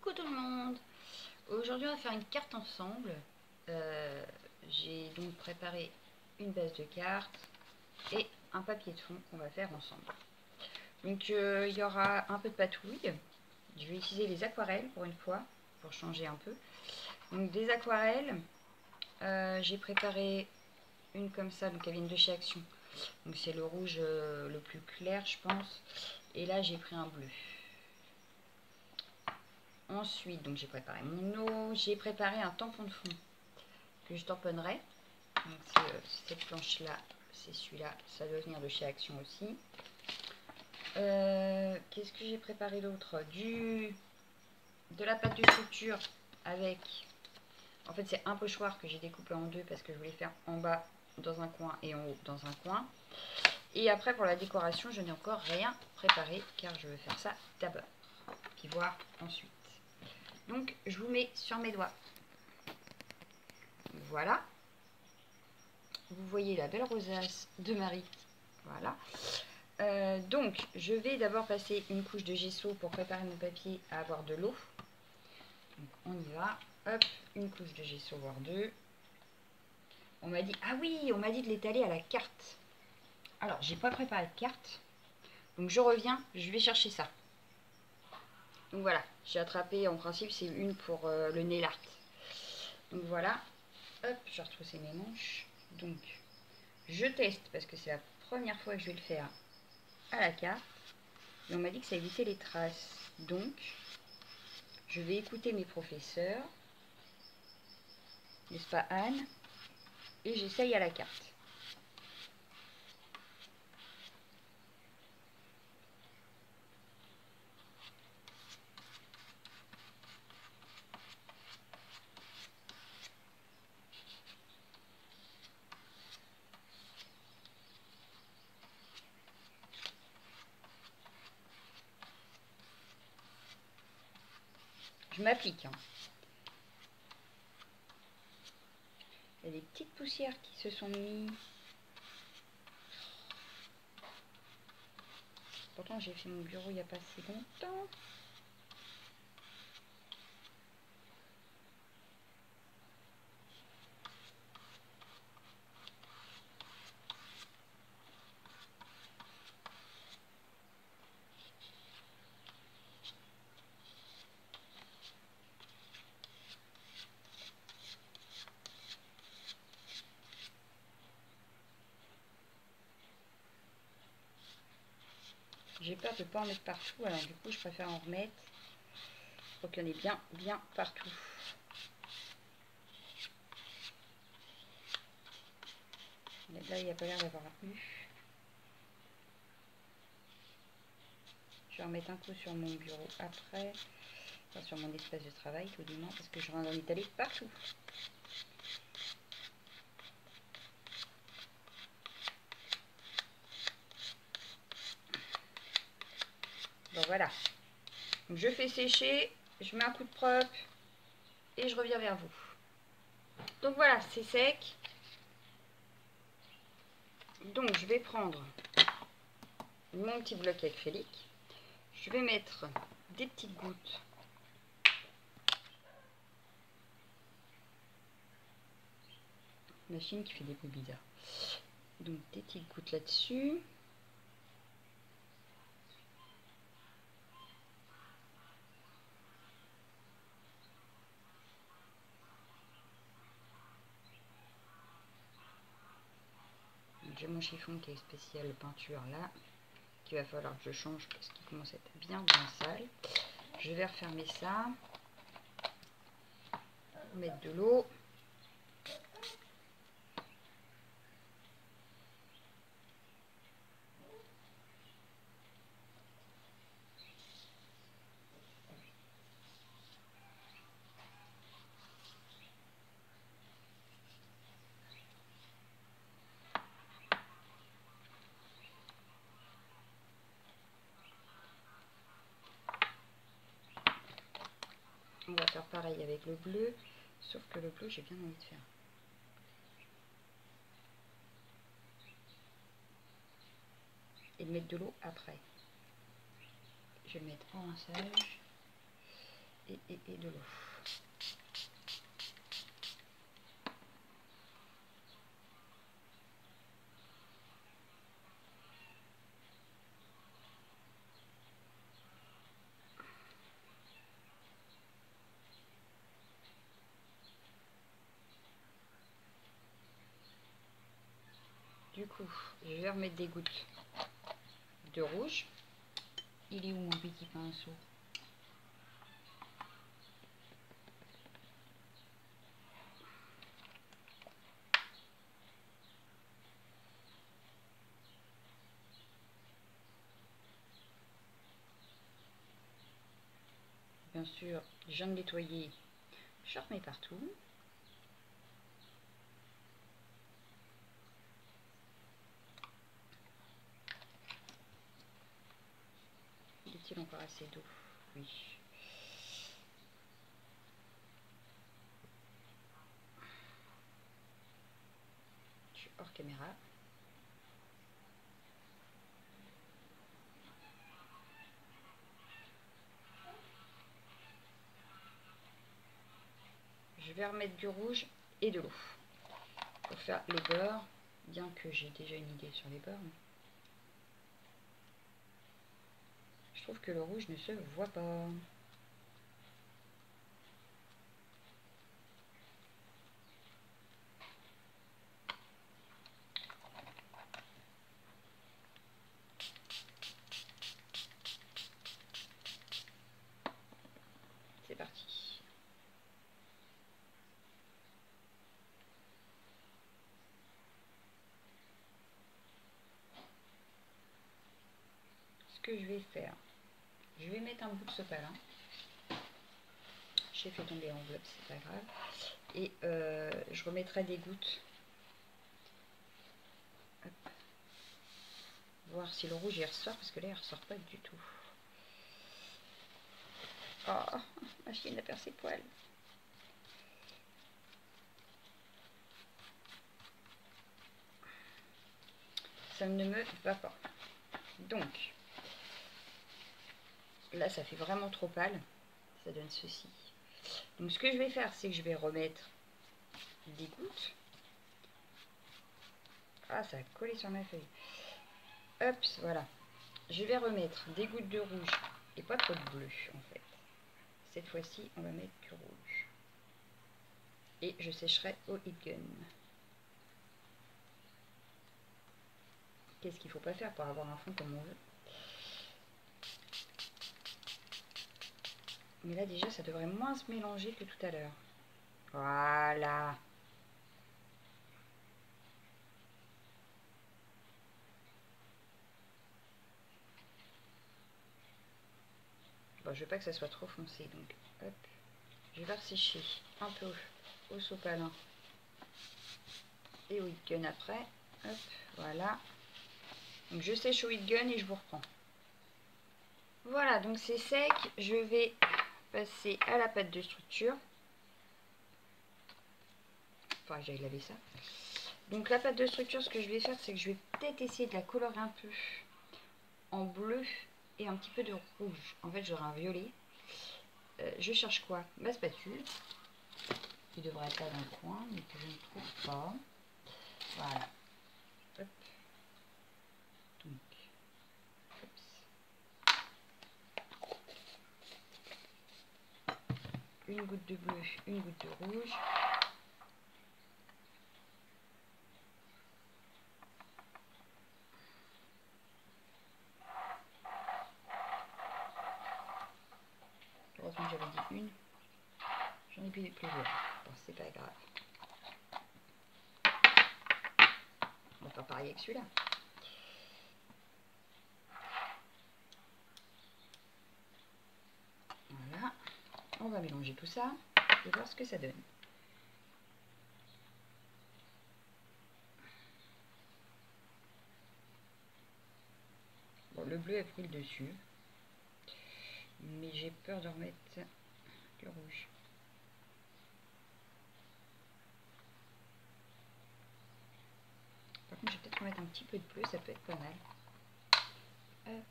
Coucou tout le monde. Aujourd'hui on va faire une carte ensemble. J'ai donc préparé une base de cartes et un papier de fond qu'on va faire ensemble. Donc il y aura un peu de patouille. Je vais utiliser les aquarelles pour une fois, pour changer un peu. Donc des aquarelles, j'ai préparé une comme ça, donc elles viennent de chez Action. Donc c'est le rouge le plus clair je pense. Et là j'ai pris un bleu. Ensuite, donc j'ai préparé mon eau, j'ai préparé un tampon de fond que je tamponnerai. Donc c'est cette planche là, c'est celui-là, ça doit venir de chez Action aussi. Qu'est-ce que j'ai préparé d'autre? De la pâte de structure avec, en fait c'est un pochoir que j'ai découpé en deux parce que je voulais faire en bas dans un coin et en haut dans un coin. Et après pour la décoration, je n'ai encore rien préparé car je veux faire ça d'abord, puis voir ensuite. Donc je vous mets sur mes doigts. Voilà. Vous voyez la belle rosace de Marie. Voilà. Donc je vais d'abord passer une couche de gesso pour préparer mon papier à avoir de l'eau. Donc on y va. Hop, une couche de gesso voire deux. On m'a dit, ah oui, on m'a dit de l'étaler à la carte. Alors j'ai pas préparé de carte. Donc je reviens, je vais chercher ça. Donc voilà, j'ai attrapé, en principe c'est une pour le nail art. Donc voilà, hop, je retrousse mes manches. Donc je teste parce que c'est la première fois que je vais le faire à la carte. Et on m'a dit que ça évitait les traces. Donc je vais écouter mes professeurs, n'est-ce pas Anne? Et j'essaye à la carte. Je m'applique. Hein. Il y a des petites poussières qui se sont mises. Pourtant j'ai fait mon bureau il n'y a pas si longtemps. J'ai peur de ne pas en mettre partout, alors du coup je préfère en remettre pour qu'il y en ait bien partout. Là il n'y a pas l'air d'avoir eu. Je vais en mettre un coup sur mon bureau après, enfin, sur mon espace de travail tout du moins, parce que je vais en étaler partout. Bon voilà, donc je fais sécher, je mets un coup de propre et je reviens vers vous. Donc voilà, c'est sec. Donc je vais prendre mon petit bloc acrylique. Je vais mettre des petites gouttes machine qui fait des bruits bizarres. Donc des petites gouttes là-dessus. J'ai mon chiffon qui est spécial peinture là, qu'il va falloir que je change parce qu'il commence à être bien sale. Je vais refermer ça, mettre de l'eau. On va faire pareil avec le bleu, sauf que le bleu j'ai bien envie de faire. Et de mettre de l'eau après. Je vais le mettre en rinçage. et de l'eau. Du coup, je vais remettre des gouttes de rouge. Il est où mon petit pinceau? Bien sûr, je viens de nettoyer. Je remets partout. Est-il encore assez d'eau? Oui. Je suis hors caméra. Je vais remettre du rouge et de l'eau pour faire les bords, bien que j'ai déjà une idée sur les bords. Je trouve que le rouge ne se voit pas. C'est parti. Ce que je vais faire, je vais mettre un bout de sopalin. J'ai fait tomber l'enveloppe, c'est pas grave. Et je remettrai des gouttes. Hop. Voir si le rouge il ressort, parce que là il ressort pas du tout. Oh, ma chienne a perdu ses poils. Ça ne me va pas. Donc, là ça fait vraiment trop pâle. Ça donne ceci. Donc ce que je vais faire, c'est que je vais remettre des gouttes. Ah, ça a collé sur ma feuille. Hop, voilà. Je vais remettre des gouttes de rouge et pas trop de bleu en fait. Cette fois-ci, on va mettre du rouge. Et je sécherai au heat gun. Qu'est-ce qu'il ne faut pas faire pour avoir un fond comme on veut? Mais là déjà, ça devrait moins se mélanger que tout à l'heure. Voilà. Bon, je veux pas que ça soit trop foncé, donc hop. Je vais faire sécher un peu au sopalin et au heat gun après. Hop, voilà. Donc je sèche au heat gun et je vous reprends. Voilà, donc c'est sec. Je vais passer à la pâte de structure. Enfin, j'aille laver ça. Donc la pâte de structure, ce que je vais faire, c'est que je vais peut-être essayer de la colorer un peu en bleu et un petit peu de rouge. En fait, j'aurai un violet. Je cherche quoi? Ma spatule, qui devrait être là dans le coin, mais que je ne trouve pas. Voilà. Hop. Donc, une goutte de bleu, une goutte de rouge. Heureusement que j'avais dit une. J'en ai plus plusieurs. Bon, c'est pas grave. On va faire pareil avec celui-là. Voilà. On va mélanger tout ça et voir ce que ça donne. Bon, le bleu a pris le dessus. Mais j'ai peur de remettre du rouge. Par contre, je vais peut-être remettre un petit peu de bleu, ça peut être pas mal. Hop,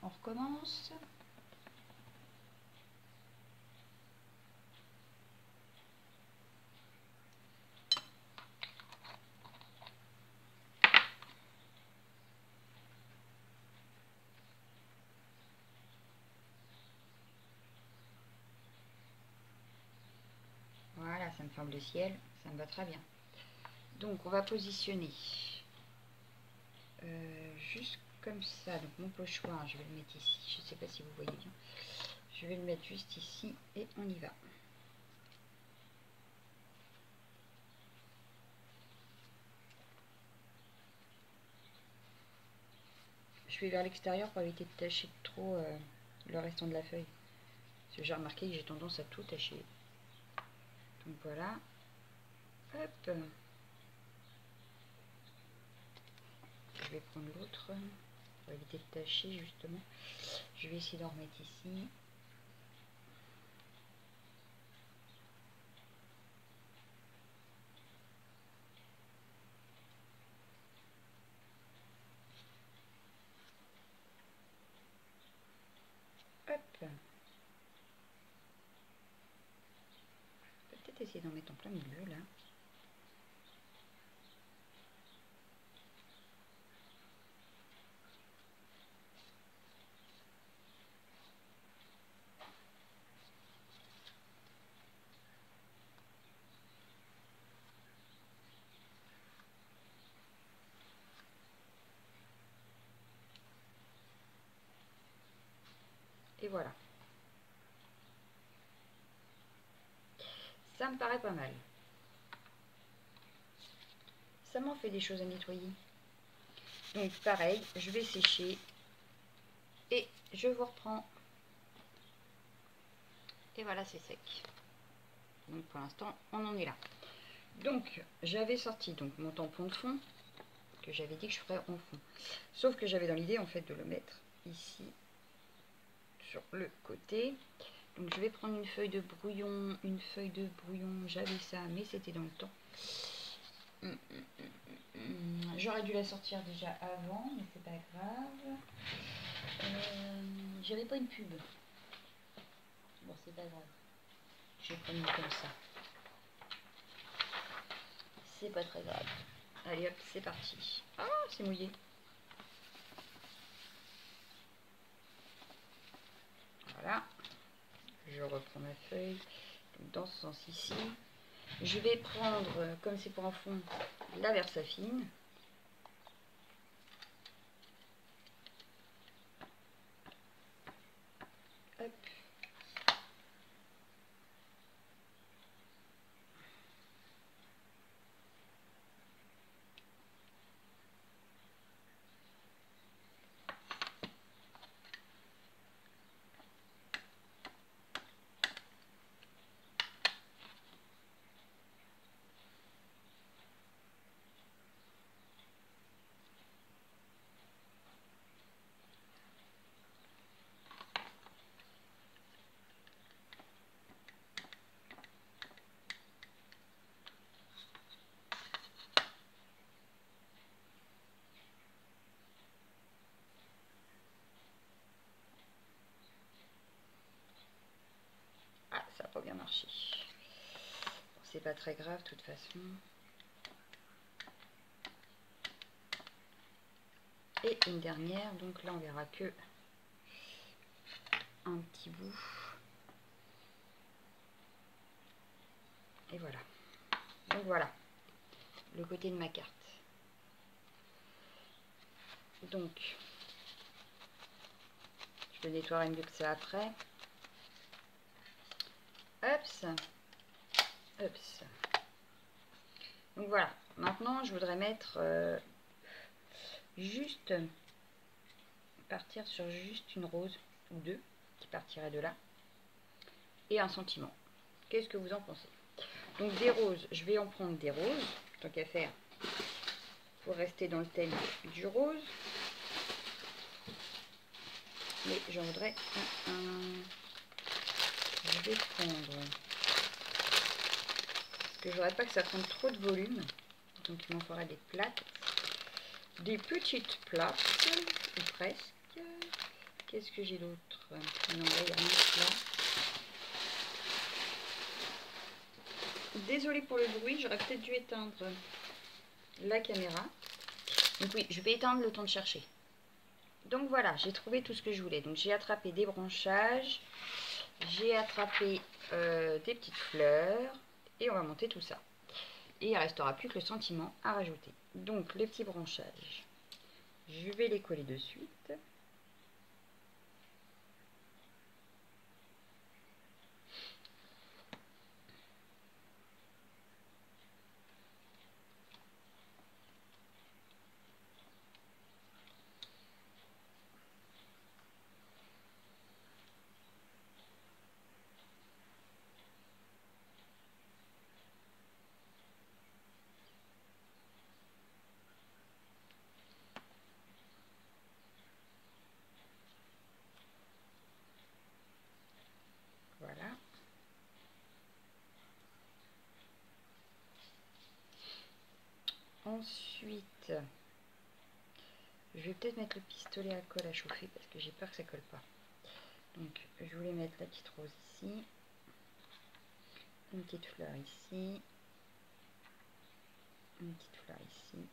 on recommence. enfin bleu ciel, ça me va très bien. Donc on va positionner juste comme ça. Donc mon pochoir, je vais le mettre ici. Je ne sais pas si vous voyez bien. Je vais le mettre juste ici et on y va. Je vais vers l'extérieur pour éviter de tacher trop le restant de la feuille. Parce que j'ai remarqué que j'ai tendance à tout tacher. Donc voilà. Hop. Je vais prendre l'autre pour éviter de tacher justement. Je vais essayer d'en remettre ici. Hop. Peut-être essayer d'en mettre en plein milieu là. Et voilà. Ça me paraît pas mal. Ça m'en fait des choses à nettoyer. Donc pareil, je vais sécher et je vous reprends. Et voilà, c'est sec. Donc pour l'instant, on en est là. Donc j'avais sorti donc mon tampon de fond que j'avais dit que je ferais en fond. Sauf que j'avais dans l'idée en fait de le mettre ici sur le côté. Donc je vais prendre une feuille de brouillon, j'avais ça, mais c'était dans le temps. J'aurais dû la sortir déjà avant, mais c'est pas grave. J'avais pas une pub. Bon, c'est pas grave. Je vais prendre une comme ça. C'est pas très grave. Allez hop, c'est parti. Ah, c'est mouillé. Voilà. Je reprends ma feuille. Donc, dans ce sens ici. Je vais prendre, comme c'est pour un fond, la Versafine. Hop. Ah, ça n'a pas bien marché. Bon, c'est pas très grave de toute façon. Et une dernière, donc là on verra que un petit bout. Et voilà. Donc voilà, le côté de ma carte. Donc, je le nettoierai mieux que ça après. Hops. Hops. Donc voilà, maintenant je voudrais mettre juste, partir sur juste une rose ou deux qui partirait de là. Et un sentiment. Qu'est-ce que vous en pensez? Donc des roses, je vais en prendre des roses, tant qu'à faire, pour rester dans le thème du rose. Mais j'en voudrais un. Je vais prendre, parce que je voudrais pas que ça prenne trop de volume, donc il m'en fera des plaques, des petites plaques, ou presque. Qu'est-ce que j'ai d'autre? Non, là, il n'y a rien là. Désolée pour le bruit, j'aurais peut-être dû éteindre la caméra. Donc oui, je vais éteindre le temps de chercher. Donc voilà, j'ai trouvé tout ce que je voulais. Donc j'ai attrapé des branchages, j'ai attrapé des petites fleurs Et on va monter tout ça. Et il ne restera plus que le sentiment à rajouter. Donc les petits branchages, je vais les coller de suite. Voilà. Ensuite, je vais peut-être mettre le pistolet à colle à chauffer parce que j'ai peur que ça colle pas. Donc, je voulais mettre la petite rose ici, une petite fleur ici, une petite fleur ici.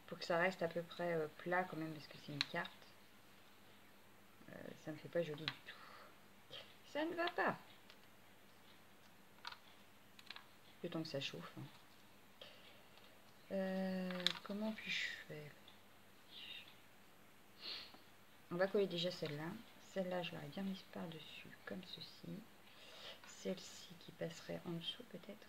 Faut que ça reste à peu près plat quand même parce que c'est une carte. Ça ne fait pas joli du tout. Ça ne va pas. Le temps que ça chauffe. Comment puis-je faire? On va coller déjà celle-là. Celle-là, je l'aurais bien mise par-dessus, comme ceci. Celle-ci qui passerait en dessous peut-être.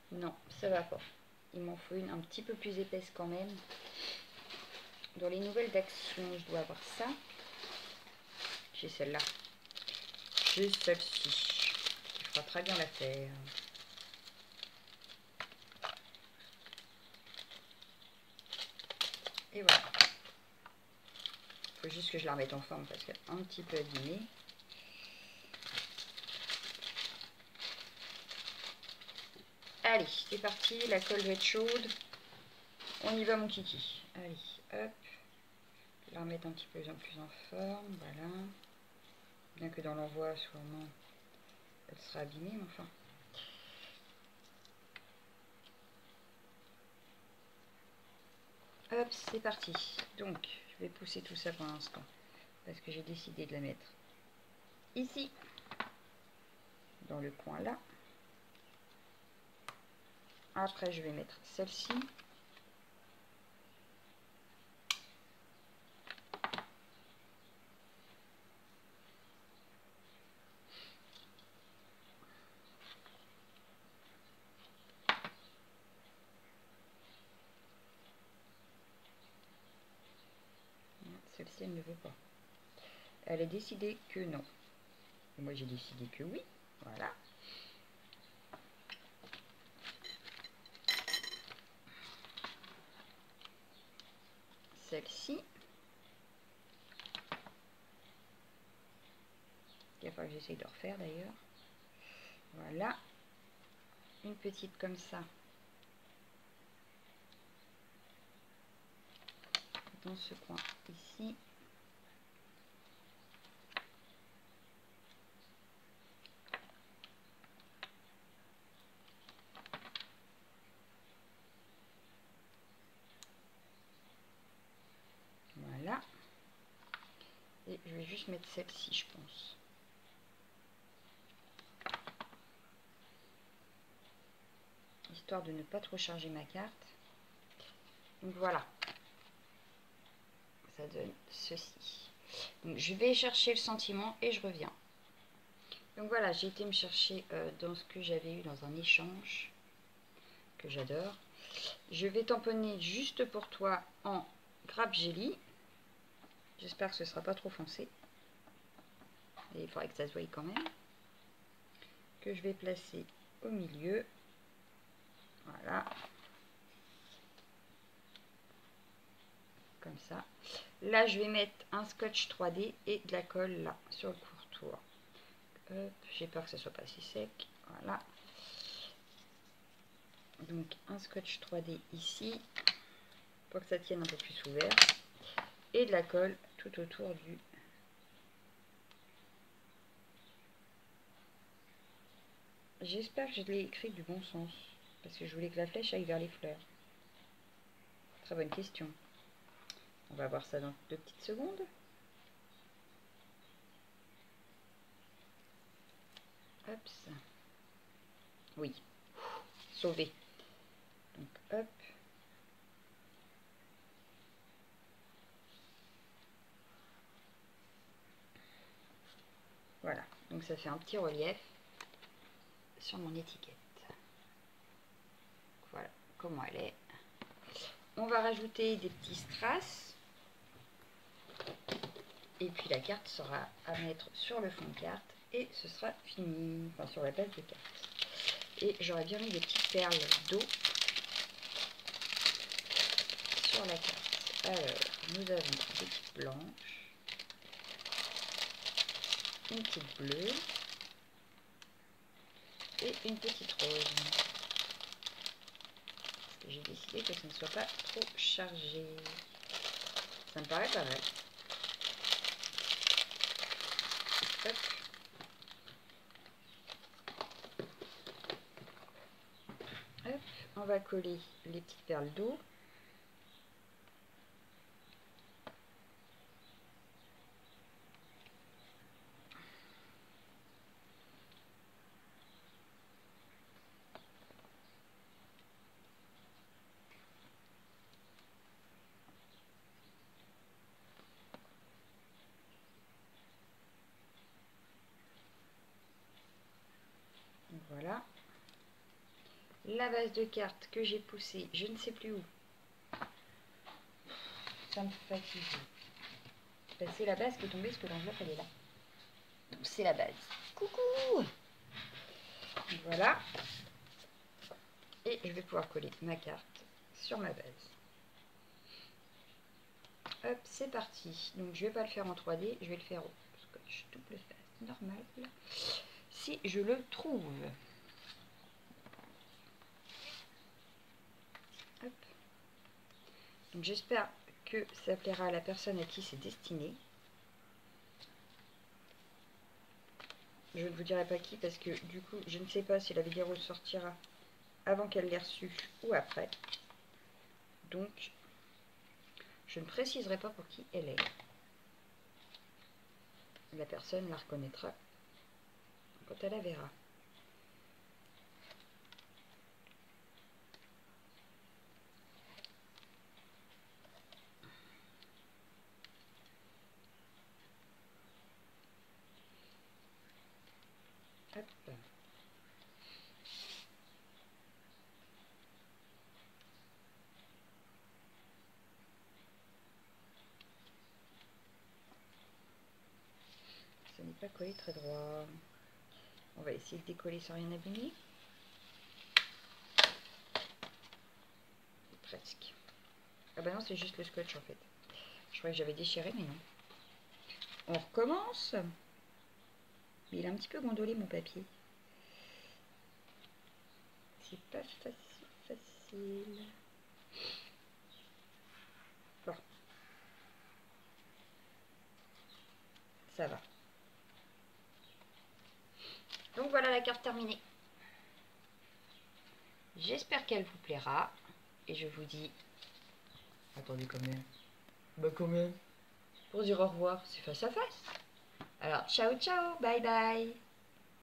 Non, ça va pas. Il m'en faut une un petit peu plus épaisse quand même. Dans les nouvelles d'action, je dois avoir ça. J'ai celle-là. J'ai celle-ci. Qui fera très bien l'affaire. Et voilà. Il faut juste que je la remette en forme parce qu'elle est un petit peu abîmée. Allez, c'est parti. La colle va être chaude. On y va mon kiki. Allez, hop. Je vais la remettre un petit peu plus en forme. Voilà. Bien que dans l'envoi, sûrement, elle sera abîmée, mais enfin. Hop, c'est parti. Donc, je vais pousser tout ça pour l'instant. Parce que j'ai décidé de la mettre ici. Dans le coin là. Après, je vais mettre celle-ci. Celle-ci, elle ne veut pas. Elle a décidé que non. Et moi, j'ai décidé que oui. Voilà. Celle-ci. Il va falloir que j'essaye de refaire d'ailleurs. Voilà. Une petite comme ça. Dans ce coin ici. Voilà. Et je vais juste mettre celle-ci, je pense. Histoire de ne pas trop charger ma carte. Donc voilà. Ça donne ceci. Donc je vais chercher le sentiment et je reviens. Donc voilà, j'ai été me chercher dans ce que j'avais eu dans un échange que j'adore. Je vais tamponner juste pour toi en grappe jelly. J'espère que ce ne sera pas trop foncé. Et il faudrait que ça se voie quand même. Que je vais placer au milieu. Voilà. Comme ça. Là, je vais mettre un scotch 3D et de la colle là, sur le pourtour. J'ai peur que ça soit pas si sec. Voilà. Donc, un scotch 3D ici, pour que ça tienne un peu plus ouvert. Et de la colle tout autour du... J'espère que je l'ai écrit du bon sens, parce que je voulais que la flèche aille vers les fleurs. Très bonne question. On va voir ça dans 2 petites secondes. Hop. Oui. Sauvé. Donc, hop. Voilà. Donc, ça fait un petit relief sur mon étiquette. Voilà comment elle est. On va rajouter des petits strass. Et puis la carte sera à mettre sur le fond de carte. Et ce sera fini. Enfin, sur la base de carte. Et j'aurais bien mis des petites perles d'eau sur la carte. Alors, nous avons des petites blanches. Une petite bleue. Et une petite rose. J'ai décidé que ça ne soit pas trop chargé. Ça me paraît pas mal. Hop. Hop. On va coller les petites perles d'eau. Voilà. La base de carte que j'ai poussée, je ne sais plus où. Ça me fatigue. Ben, c'est la base qui est tombée parce que l'enveloppe elle est là. Donc c'est la base. Coucou! Voilà. Et je vais pouvoir coller ma carte sur ma base. Hop, c'est parti. Donc je vais pas le faire en 3D, je vais le faire au scotch double face normal. Si je le trouve. Hop. Donc j'espère que ça plaira à la personne à qui c'est destiné. Je ne vous dirai pas qui parce que du coup je ne sais pas si la vidéo sortira avant qu'elle l'ait reçue ou après. Donc je ne préciserai pas pour qui elle est. La personne la reconnaîtra quand elle la verra. Hop. Ça n'est pas collé très droit. On va essayer de décoller sans rien abîmer. Presque. Ah bah non, c'est juste le scotch en fait. Je croyais que j'avais déchiré, mais non. On recommence. Mais il est un petit peu gondolé mon papier. C'est pas facile. Bon. Ça va. Donc voilà la carte terminée. J'espère qu'elle vous plaira. Et je vous dis... Attendez quand même. Bah quand même. Pour dire au revoir, c'est face à face. Alors, ciao ciao, bye bye.